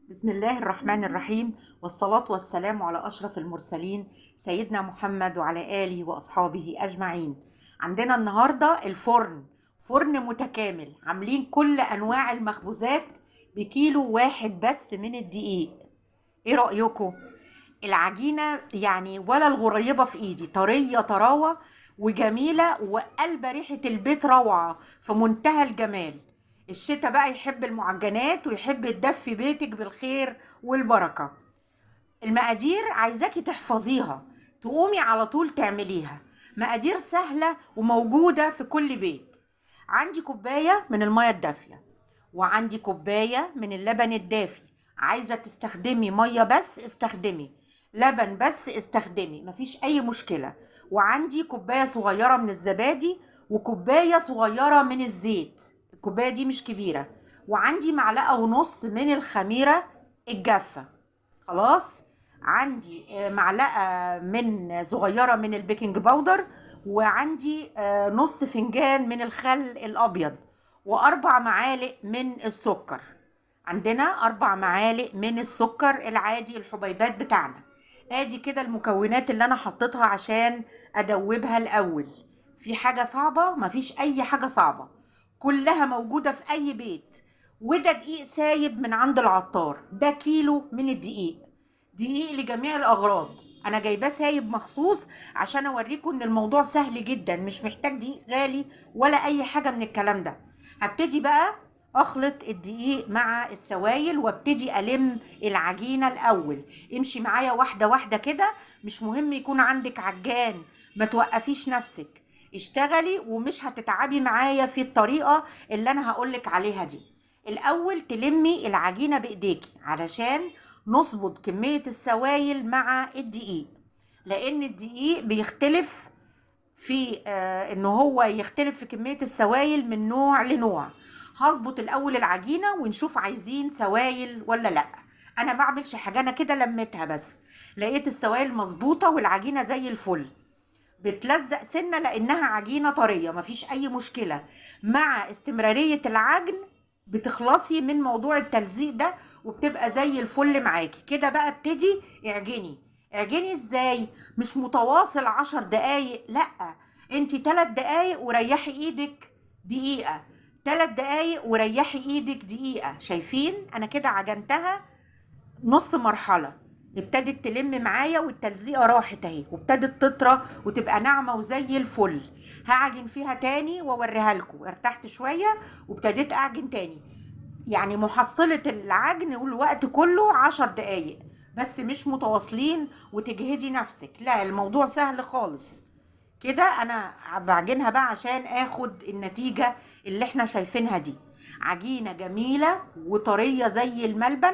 بسم الله الرحمن الرحيم، والصلاة والسلام على أشرف المرسلين سيدنا محمد وعلى آله وأصحابه أجمعين. عندنا النهاردة فرن متكامل، عاملين كل أنواع المخبوزات بكيلو واحد بس من الدقيق. إيه رأيكم؟ العجينة يعني ولا الغريبة في إيدي، طرية طراوة وجميلة وقلب ريحة البيت روعة في منتهى الجمال. الشتا بقى يحب المعجنات ويحب تدفي بيتك بالخير والبركة. المقادير عايزاكي تحفظيها، تقومي على طول تعمليها. مقادير سهلة وموجودة في كل بيت. عندي كوباية من المية الدافية، وعندي كوباية من اللبن الدافي. عايزة تستخدمي مية بس استخدمي، لبن بس استخدمي، مفيش أي مشكلة. وعندي كوباية صغيرة من الزبادي وكوباية صغيرة من الزيت، الكوباية دي مش كبيرة. وعندي معلقة ونص من الخميرة الجافة. خلاص. عندي معلقة من صغيرة من البيكنج باودر، وعندي نص فنجان من الخل الأبيض، وأربع معالق من السكر. عندنا 4 معالق من السكر العادي الحبيبات بتاعنا. ادي كده المكونات اللي انا حطيتها عشان ادوبها الاول. في حاجة صعبة؟ مفيش اي حاجة صعبة، كلها موجودة في اي بيت. وده دقيق سايب من عند العطار، ده كيلو من الدقيق، دقيق لجميع الاغراض. انا جايباه سايب مخصوص عشان اوريكم ان الموضوع سهل جدا، مش محتاج دقيق غالي ولا اي حاجة من الكلام ده. هبتدي بقى اخلط الدقيق مع السوائل وابتدي الم العجينة الاول. امشي معايا واحدة واحدة كده، مش مهم يكون عندك عجان، ما توقفيش نفسك، اشتغلي ومش هتتعبي معايا في الطريقة اللي انا هقولك عليها دي. الاول تلمي العجينة بايديكي علشان نظبط كمية السوائل مع الدقيق، لان الدقيق بيختلف في ان هو يختلف في كمية السوائل من نوع لنوع. هظبط الاول العجينة ونشوف عايزين سوائل ولا لا. انا بعملش حاجة، انا كده لميتها بس، لقيت السوائل مظبوطة والعجينة زي الفل. بتلزق سنة لانها عجينة طرية، مفيش اي مشكلة. مع استمرارية العجن بتخلصي من موضوع التلزيق ده وبتبقى زي الفل معاكي كده. بقى ابتدي اعجني. اعجني ازاي؟ مش متواصل 10 دقايق، لا، انتي 3 دقايق وريحي ايدك دقيقة، 3 دقايق وريحي ايدك دقيقة. شايفين انا كده عجنتها نص مرحلة، ابتدت تلم معايا والتلزيقة راحت اهي وابتدت تطرى وتبقى ناعمة وزي الفل. هعجن فيها تاني واوريها لكم. ارتحت شوية وابتديت اعجن تاني. يعني محصلة العجن والوقت كله 10 دقايق بس، مش متواصلين وتجهدي نفسك، لا، الموضوع سهل خالص كده. انا بعجنها بقى عشان اخد النتيجة اللي احنا شايفينها دي، عجينة جميلة وطرية زي الملبن.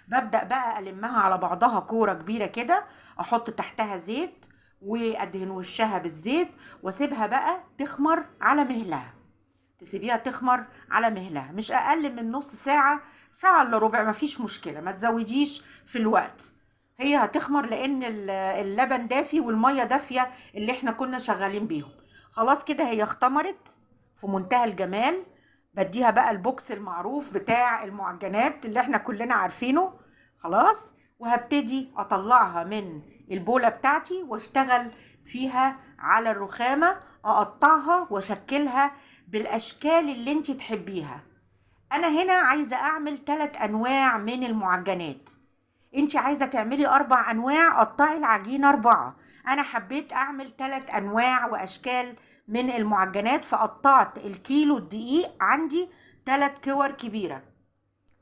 ببدأ بقى ألمها على بعضها كورة كبيرة كده، أحط تحتها زيت وأدهن وشها بالزيت واسيبها بقى تخمر على مهلها. تسيبيها تخمر على مهلها مش أقل من نص ساعة، ساعة إلا ربع، مفيش مشكلة، ما تزوديش في الوقت. هي هتخمر لأن اللبن دافي والمية دافية اللي احنا كنا شغالين بيهم. خلاص كده هي اختمرت في منتهى الجمال. بديها بقى البوكس المعروف بتاع المعجنات اللي احنا كلنا عارفينه. خلاص. وهبتدي اطلعها من البولة بتاعتي واشتغل فيها على الرخامة، اقطعها واشكلها بالاشكال اللي انتي تحبيها. انا هنا عايزة اعمل 3 انواع من المعجنات، انتي عايزة تعملي 4 انواع، قطعي العجينة 4. انا حبيت اعمل 3 انواع واشكال من المعجنات، فقطعت الكيلو الدقيق عندي 3 كور كبيرة.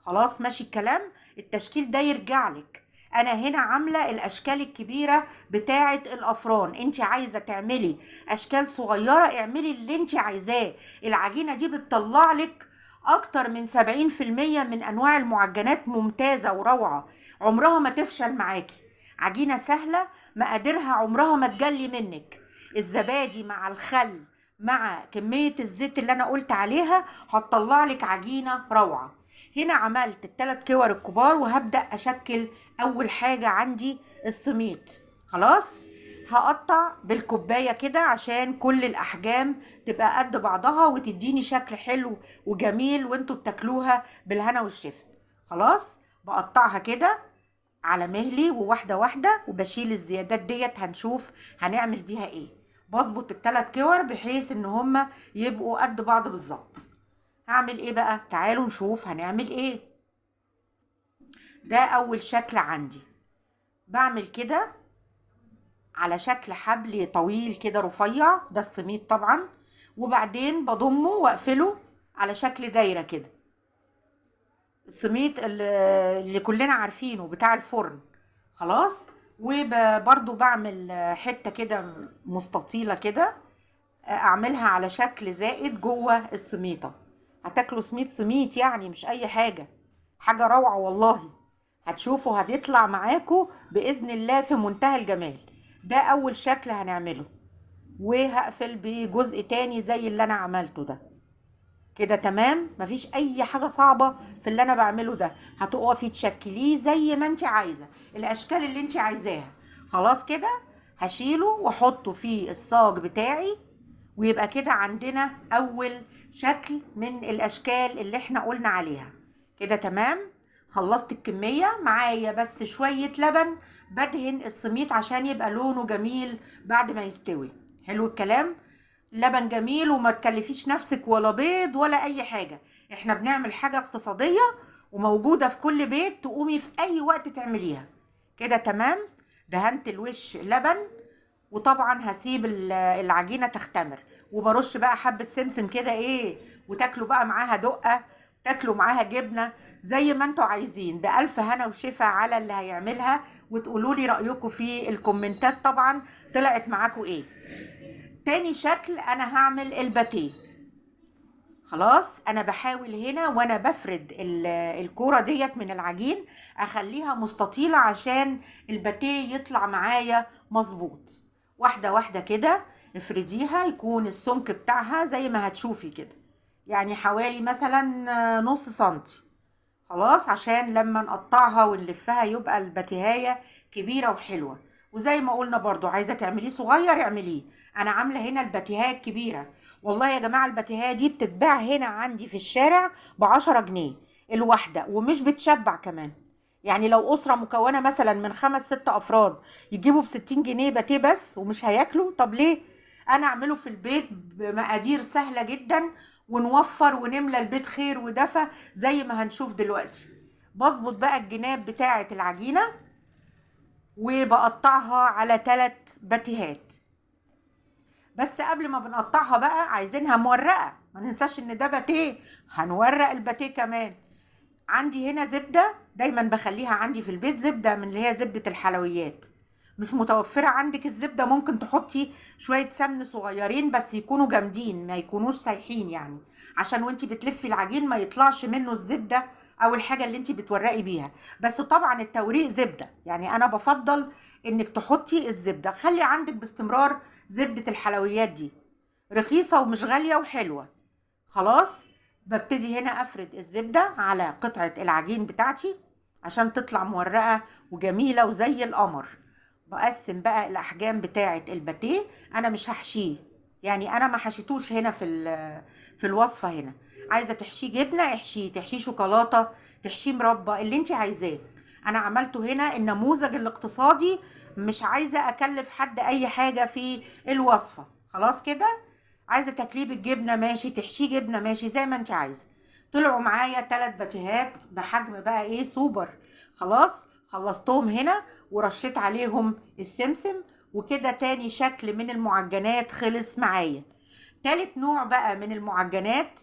خلاص ماشي الكلام. التشكيل ده يرجع لك. انا هنا عامله الاشكال الكبيره بتاعه الافران، انت عايزه تعملي اشكال صغيره اعملي اللي انت عايزاه. العجينه دي بتطلع لك اكتر من 70% من انواع المعجنات ممتازه وروعه، عمرها ما تفشل معاكي. عجينه سهله، مقاديرها عمرها ما تجلي منك. الزبادي مع الخل مع كميه الزيت اللي انا قلت عليها هتطلع لك عجينه روعه. هنا عملت ال3 كور الكبار وهبدأ أشكل. أول حاجة عندي السميط. خلاص. هقطع بالكوباية كده عشان كل الأحجام تبقى قد بعضها وتديني شكل حلو وجميل وانتوا بتاكلوها بالهنا والشفا. خلاص. بقطعها كده على مهلي وواحدة واحدة، وبشيل الزيادات ديت، هنشوف هنعمل بيها ايه. بظبط الثلاث كور بحيث ان هما يبقوا قد بعض بالظبط. هعمل ايه بقى؟ تعالوا نشوف هنعمل ايه. ده اول شكل عندي، بعمل كده على شكل حبل طويل كده رفيع، ده السميد طبعا، وبعدين بضمه واقفله على شكل دايرة كده، السميد اللي كلنا عارفينه بتاع الفرن. خلاص. وبرضو بعمل حتة كده مستطيلة كده، اعملها على شكل زائد جوه السميطة. هتاكلوا سميط يعني، مش اي حاجة، حاجة روعة والله. هتشوفوا هتطلع معاكم بإذن الله في منتهى الجمال. ده اول شكل هنعمله، وهقفل بجزء تاني زي اللي انا عملته ده كده. تمام، مفيش اي حاجة صعبة في اللي انا بعمله ده. هتقفي تشكليه زي ما انت عايزة، الاشكال اللي انت عايزاها. خلاص كده. هشيله واحطه في الصاج بتاعي، ويبقى كده عندنا اول شكل من الاشكال اللي احنا قلنا عليها كده. تمام. خلصت الكمية معايا، بس شوية لبن بدهن السميط عشان يبقى لونه جميل بعد ما يستوي. حلو الكلام. لبن جميل، وما تكلفيش نفسك ولا بيض ولا اي حاجة. احنا بنعمل حاجة اقتصادية وموجودة في كل بيت، تقومي في اي وقت تعمليها كده. تمام. دهنت الوش لبن، وطبعا هسيب العجينة تختمر، وبرش بقى حبة سمسم كده ايه، وتاكلوا بقى معاها دقة، تاكلوا معاها جبنة، زي ما انتوا عايزين. بألف هنا وشفا على اللي هيعملها، وتقولوا لي رأيكم في الكومنتات طبعا طلعت معاكم ايه. تاني شكل انا هعمل الباتيه. خلاص. انا بحاول هنا وانا بفرد الكوره ديت من العجين اخليها مستطيله عشان الباتيه يطلع معايا مظبوط. واحده واحده كده افرديها، يكون السمك بتاعها زي ما هتشوفي كده، يعني حوالي مثلا نص سنتي. خلاص، عشان لما نقطعها ونلفها يبقى الباتيهاية كبيرة وحلوة. وزي ما قلنا برضو، عايزة تعمليه صغير اعمليه. انا عاملة هنا الباتيهاية الكبيرة. والله يا جماعة الباتيهاية دي بتتباع هنا عندي في الشارع ب10 جنيه الواحدة، ومش بتشبع كمان. يعني لو أسرة مكونة مثلا من 5 6 أفراد يجيبوا ب60 جنيه باتيه بس ومش هياكلوا؟ طب ليه؟ أنا أعمله في البيت بمقادير سهلة جدا، ونوفر ونملى البيت خير ودفى زي ما هنشوف دلوقتي. بظبط بقى الجناب بتاعة العجينة، وبقطعها على 3 باتيهات. بس قبل ما بنقطعها بقى عايزينها مورقة، ما ننساش ان ده باتيه، هنورق الباتيه كمان. عندي هنا زبدة، دايما بخليها عندي في البيت زبدة من اللي هي زبدة الحلويات. مش متوفرة عندك الزبدة، ممكن تحطي شوية سمن صغيرين بس يكونوا جامدين، ما يكونوش سايحين يعني، عشان وانتي بتلفي العجين ما يطلعش منه الزبدة او الحاجة اللي انتي بتورقي بيها. بس طبعا التوريق زبدة، يعني انا بفضل انك تحطي الزبدة. خلي عندك باستمرار زبدة الحلويات دي، رخيصة ومش غالية وحلوة. خلاص. ببتدي هنا افرد الزبدة على قطعة العجين بتاعتي عشان تطلع مورقة وجميلة وزي القمر. بقسم بقى الاحجام بتاعة الباتيه. انا مش هحشيه، يعني انا ما حشيتوش هنا في الوصفة هنا. عايزة تحشيه جبنة احشيه، تحشيه شوكولاتة، تحشيه مربى، اللي انت عايزاه. انا عملته هنا النموذج الاقتصادي، مش عايزة اكلف حد اي حاجة في الوصفة. خلاص كده. عايزه تاكليه بالجبنه ماشي، تحشيه جبنه ماشي، زي ما انت عايزه. طلعوا معايا 3 باتيهات بحجم بقى ايه سوبر. خلاص. خلصتهم هنا ورشيت عليهم السمسم، وكده تاني شكل من المعجنات خلص معايا. تالت نوع بقى من المعجنات،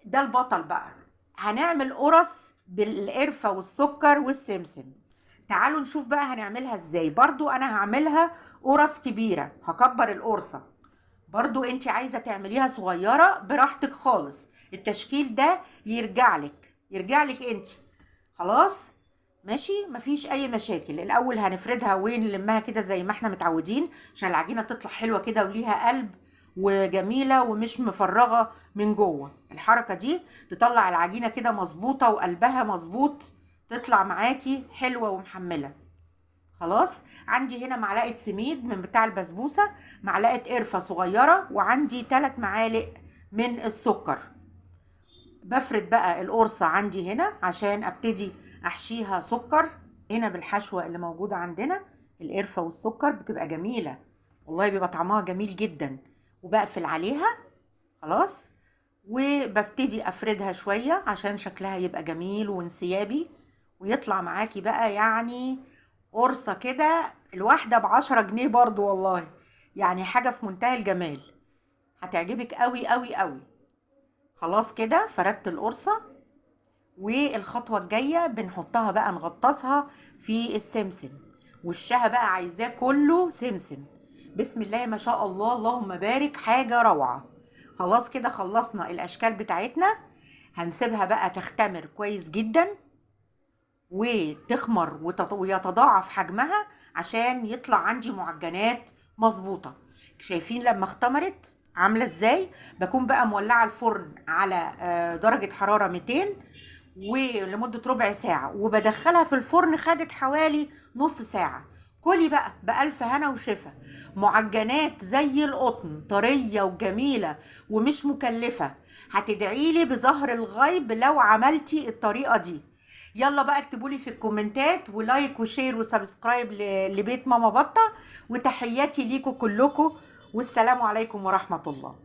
ده البطل بقى. هنعمل قرص بالقرفة والسكر والسمسم. تعالوا نشوف بقى هنعملها ازاي. برضو انا هعملها قرص كبيرة، هكبر القرصة. برضو انت عايزة تعمليها صغيرة براحتك خالص، التشكيل ده يرجع لك انت. خلاص. ماشي، مفيش اي مشاكل. الاول هنفردها ونلمها كده زي ما احنا متعودين، عشان العجينة تطلع حلوة كده وليها قلب وجميلة ومش مفرغة من جوه. الحركة دي تطلع العجينة كده مظبوطة وقلبها مظبوط، تطلع معاكي حلوة ومحملة. خلاص. عندي هنا معلقة سميد من بتاع البسبوسة، معلقة قرفة صغيرة، وعندي 3 معالق من السكر. بفرد بقى القرصة عندي هنا عشان ابتدي احشيها سكر. هنا بالحشوة اللي موجودة عندنا القرفة والسكر بتبقى جميلة، والله بيبقى طعمها جميل جدا. وبقفل عليها خلاص، وببتدي افردها شوية عشان شكلها يبقى جميل وانسيابي، ويطلع معاكي بقى يعني قرصة كده. الواحدة ب10 جنيه برضو والله، يعني حاجة في منتهى الجمال، هتعجبك قوي قوي قوي. خلاص كده فردت القرصة، والخطوة الجاية بنحطها بقى نغطسها في السمسم. وشها بقى عايزاه كله سمسم. بسم الله ما شاء الله، اللهم بارك، حاجة روعة. خلاص كده خلصنا الأشكال بتاعتنا. هنسيبها بقى تختمر كويس جدا وتخمر ويتضاعف حجمها عشان يطلع عندي معجنات مظبوطة. شايفين لما اختمرت عاملة ازاي؟ بكون بقى مولعة الفرن على درجة حرارة 200 ولمدة ربع ساعة، وبدخلها في الفرن. خدت حوالي نص ساعة. كلي بقى بألف هنا وشفا. معجنات زي القطن، طرية وجميلة ومش مكلفة. هتدعيلي بظهر الغيب لو عملتي الطريقة دي. يلا بقى اكتبولي في الكومنتات، ولايك وشير وسبسكرايب لبيت ماما بطة. وتحياتي ليكم كلكم، والسلام عليكم ورحمة الله.